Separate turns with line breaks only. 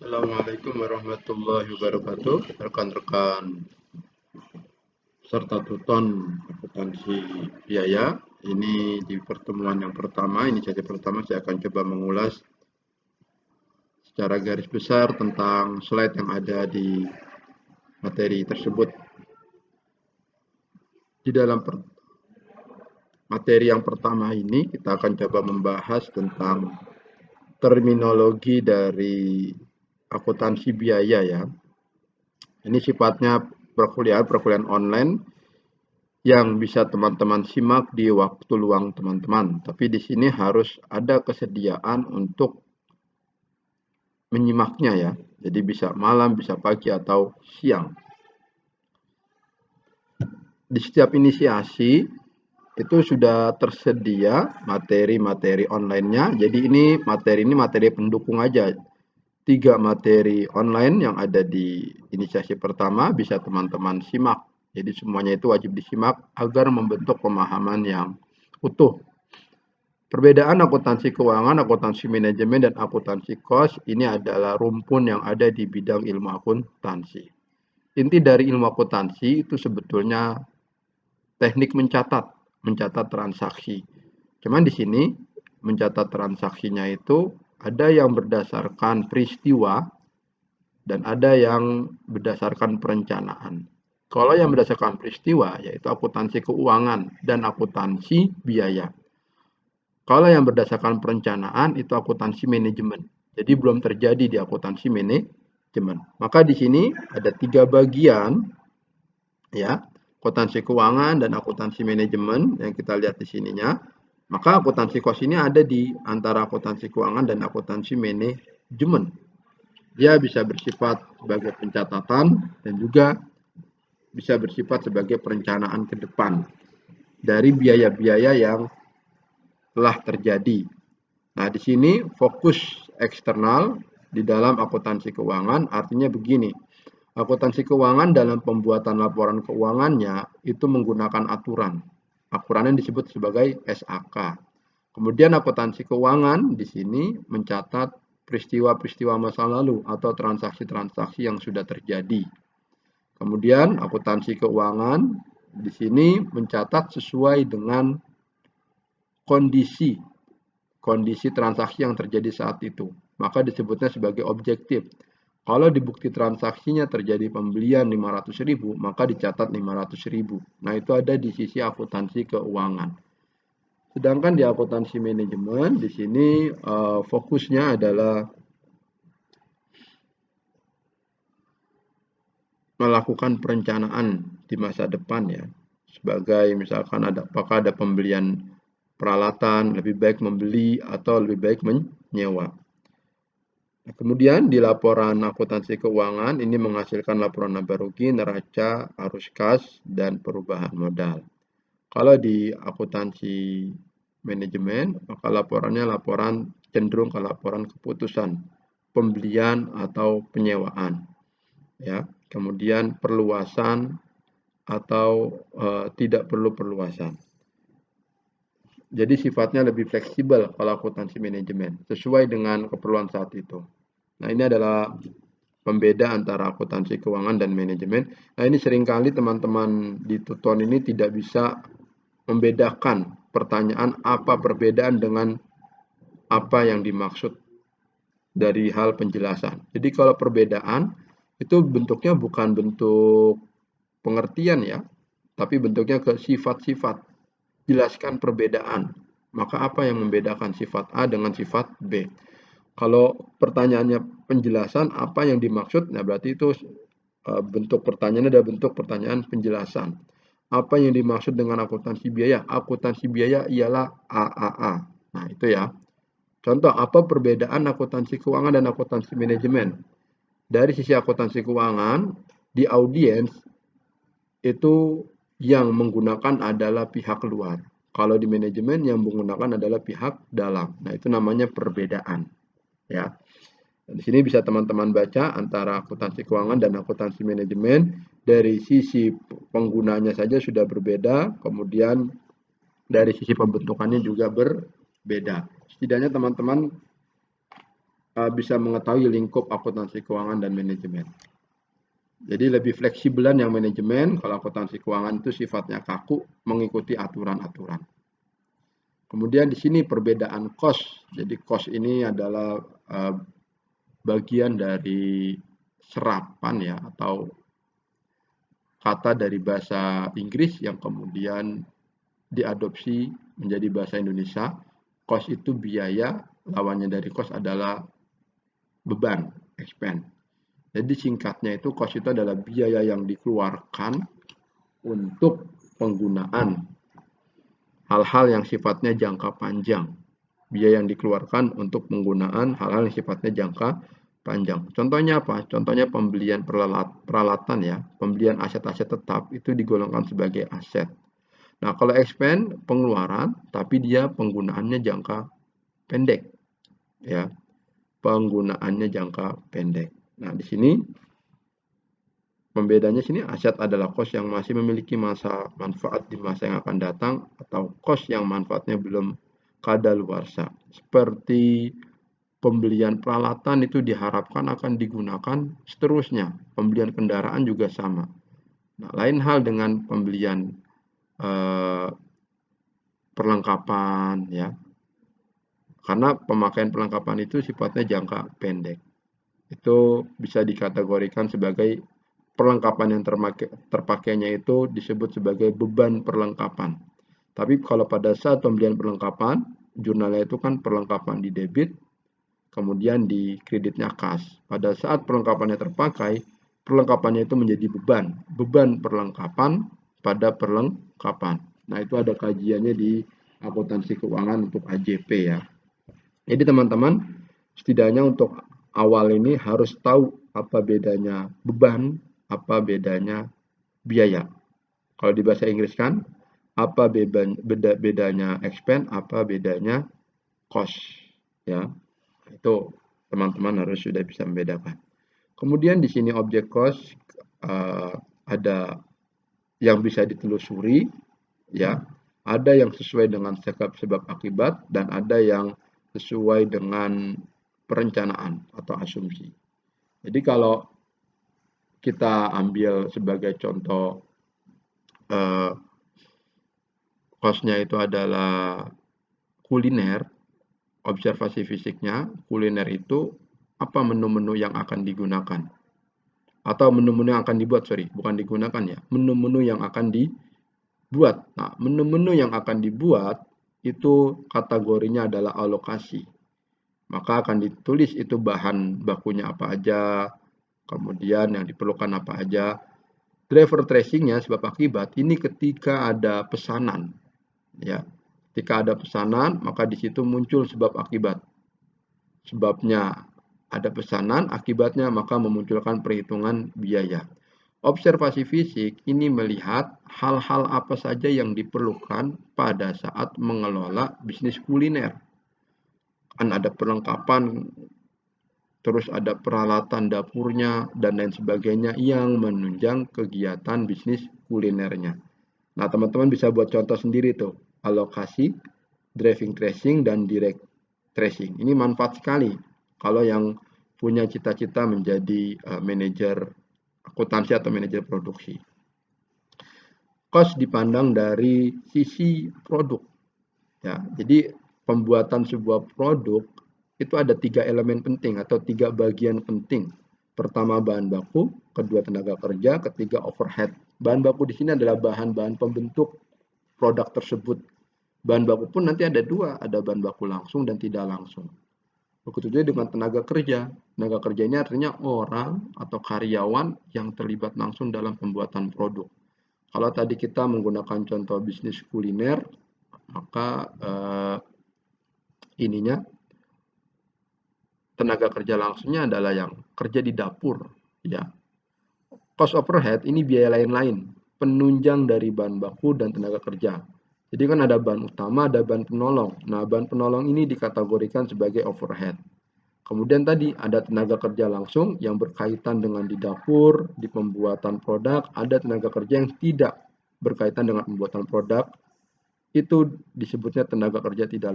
Assalamualaikum warahmatullahi wabarakatuh, rekan-rekan serta tuton akuntansi biaya. Ini di pertemuan yang pertama, ini sesi pertama saya akan coba mengulas secara garis besar tentang slide yang ada di materi tersebut. Di dalam materi yang pertama ini kita akan coba membahas tentang terminologi dari akuntansi biaya ya. Ini sifatnya perkuliahan online yang bisa teman-teman simak di waktu luang teman-teman. Tapi di sini harus ada kesediaan untuk menyimaknya ya. Jadi bisa malam, bisa pagi atau siang. Di setiap inisiasi itu sudah tersedia materi-materi online-nya. Jadi ini materi pendukung aja. 3 materi online yang ada di inisiasi pertama bisa teman-teman simak. Jadi semuanya itu wajib disimak agar membentuk pemahaman yang utuh. Perbedaan akuntansi keuangan, akuntansi manajemen, dan akuntansi kos ini adalah rumpun yang ada di bidang ilmu akuntansi. Inti dari ilmu akuntansi itu sebetulnya teknik mencatat transaksi. Cuman di sini mencatat transaksinya itu ada yang berdasarkan peristiwa dan ada yang berdasarkan perencanaan. Kalau yang berdasarkan peristiwa yaitu akuntansi keuangan dan akuntansi biaya. Kalau yang berdasarkan perencanaan itu akuntansi manajemen. Jadi belum terjadi di akuntansi manajemen. Maka di sini ada 3 bagian ya, akuntansi keuangan dan akuntansi manajemen yang kita lihat di sininya. Maka akuntansi kos ini ada di antara akuntansi keuangan dan akuntansi manajemen. Dia bisa bersifat sebagai pencatatan dan juga bisa bersifat sebagai perencanaan ke depan dari biaya-biaya yang telah terjadi. Nah, di sini fokus eksternal di dalam akuntansi keuangan artinya begini. Akuntansi keuangan dalam pembuatan laporan keuangannya itu menggunakan aturan. Aturan yang disebut sebagai SAK. Kemudian akuntansi keuangan di sini mencatat peristiwa-peristiwa masa lalu atau transaksi-transaksi yang sudah terjadi. Kemudian akuntansi keuangan di sini mencatat sesuai dengan kondisi transaksi yang terjadi saat itu. Maka disebutnya sebagai objektif. Kalau di bukti transaksinya terjadi pembelian 500.000, maka dicatat 500.000. Nah, itu ada di sisi akuntansi keuangan. Sedangkan di akuntansi manajemen di sini fokusnya adalah melakukan perencanaan di masa depan ya. Sebagai misalkan apakah ada pembelian peralatan, lebih baik membeli atau lebih baik menyewa. Nah, kemudian di laporan akuntansi keuangan ini menghasilkan laporan laba rugi, neraca, arus kas, dan perubahan modal. Kalau di akuntansi manajemen, maka laporannya cenderung ke laporan keputusan pembelian atau penyewaan. Ya, kemudian perluasan atau tidak perlu perluasan. Jadi sifatnya lebih fleksibel kalau akuntansi manajemen, sesuai dengan keperluan saat itu. Nah, ini adalah pembeda antara akuntansi keuangan dan manajemen. Nah, ini seringkali teman-teman di tuton ini tidak bisa membedakan pertanyaan apa perbedaan dengan apa yang dimaksud dari hal penjelasan. Jadi kalau perbedaan itu bentuknya bukan bentuk pengertian ya, tapi bentuknya ke sifat-sifat. Jelaskan perbedaan. Maka apa yang membedakan sifat A dengan sifat B? Kalau pertanyaannya penjelasan apa yang dimaksud, nah berarti itu bentuk pertanyaannya adalah bentuk pertanyaan penjelasan. Apa yang dimaksud dengan akuntansi biaya? Akuntansi biaya ialah AAA. Nah, itu ya. Contoh, apa perbedaan akuntansi keuangan dan akuntansi manajemen? Dari sisi akuntansi keuangan, di audiens itu yang menggunakan adalah pihak luar. Kalau di manajemen yang menggunakan adalah pihak dalam. Nah, itu namanya perbedaan. Ya. Di sini bisa teman-teman baca antara akuntansi keuangan dan akuntansi manajemen. Dari sisi penggunanya saja sudah berbeda, kemudian dari sisi pembentukannya juga berbeda. Setidaknya teman-teman bisa mengetahui lingkup akuntansi keuangan dan manajemen. Jadi lebih fleksibelan yang manajemen, kalau akuntansi keuangan itu sifatnya kaku, mengikuti aturan-aturan. Kemudian di sini perbedaan cost. Jadi cost ini adalah bagian dari serapan ya, atau kata dari bahasa Inggris yang kemudian diadopsi menjadi bahasa Indonesia. Cost itu biaya, lawannya dari cost adalah beban, expense. Jadi singkatnya itu cost itu adalah biaya yang dikeluarkan untuk penggunaan hal-hal yang sifatnya jangka panjang. Biaya yang dikeluarkan untuk penggunaan hal-hal yang sifatnya jangka panjang. Contohnya apa? Contohnya pembelian peralatan ya, pembelian aset-aset tetap itu digolongkan sebagai aset. Nah, kalau expense pengeluaran, tapi dia penggunaannya jangka pendek, ya, penggunaannya jangka pendek. Nah, di sini pembedanya sini aset adalah cost yang masih memiliki masa manfaat di masa yang akan datang atau cost yang manfaatnya belum kadaluarsa. Seperti pembelian peralatan itu diharapkan akan digunakan seterusnya. Pembelian kendaraan juga sama. Nah, lain hal dengan pembelian perlengkapan ya. Karena pemakaian perlengkapan itu sifatnya jangka pendek. Itu bisa dikategorikan sebagai perlengkapan yang terpakainya itu disebut sebagai beban perlengkapan. Tapi kalau pada saat pembelian perlengkapan, jurnalnya itu kan perlengkapan di debit, kemudian di kreditnya kas. Pada saat perlengkapannya terpakai, perlengkapannya itu menjadi beban perlengkapan pada perlengkapan. Nah, itu ada kajiannya di akuntansi keuangan untuk AJP ya. Jadi teman-teman, setidaknya untuk awal ini harus tahu apa bedanya beban, apa bedanya biaya. Kalau di bahasa Inggris kan, apa bedanya expense, apa bedanya cost. Ya, itu teman-teman harus sudah bisa membedakan. Kemudian di sini objek cost ada yang bisa ditelusuri, ya, ada yang sesuai dengan sebab akibat dan ada yang sesuai dengan perencanaan atau asumsi. Jadi kalau kita ambil sebagai contoh cost-nya itu adalah kuliner, observasi fisiknya, kuliner itu apa menu-menu yang akan digunakan. Atau menu-menu yang akan dibuat, bukan digunakan ya, menu-menu yang akan dibuat. Nah, menu-menu yang akan dibuat itu kategorinya adalah alokasi. Maka akan ditulis itu bahan bakunya apa aja, kemudian yang diperlukan apa aja. Driver tracingnya sebab akibat ini ketika ada pesanan, ya. Ketika ada pesanan, maka di situ muncul sebab akibat. Sebabnya ada pesanan, akibatnya maka memunculkan perhitungan biaya. Observasi fisik ini melihat hal-hal apa saja yang diperlukan pada saat mengelola bisnis kuliner. Kan ada perlengkapan, terus ada peralatan dapurnya, dan lain sebagainya yang menunjang kegiatan bisnis kulinernya. Nah, teman-teman bisa buat contoh sendiri tuh, alokasi, driving tracing, dan direct tracing. Ini manfaat sekali kalau yang punya cita-cita menjadi manajer akuntansi atau manajer produksi. Cost dipandang dari sisi produk. Ya, jadi pembuatan sebuah produk itu ada 3 elemen penting atau 3 bagian penting. Pertama bahan baku, kedua tenaga kerja, ketiga overhead. Bahan baku di sini adalah bahan-bahan pembentuk produk tersebut. Bahan baku pun nanti ada 2, ada bahan baku langsung dan tidak langsung. Begitu juga dengan tenaga kerja. Tenaga kerja ini artinya orang atau karyawan yang terlibat langsung dalam pembuatan produk. Kalau tadi kita menggunakan contoh bisnis kuliner, maka tenaga kerja langsungnya adalah yang kerja di dapur, ya. Cost overhead ini biaya lain-lain, penunjang dari bahan baku dan tenaga kerja. Jadi kan ada bahan utama, ada bahan penolong. Nah, bahan penolong ini dikategorikan sebagai overhead. Kemudian tadi ada tenaga kerja langsung yang berkaitan dengan di dapur, di pembuatan produk, ada tenaga kerja yang tidak berkaitan dengan pembuatan produk, itu disebutnya tenaga kerja tidak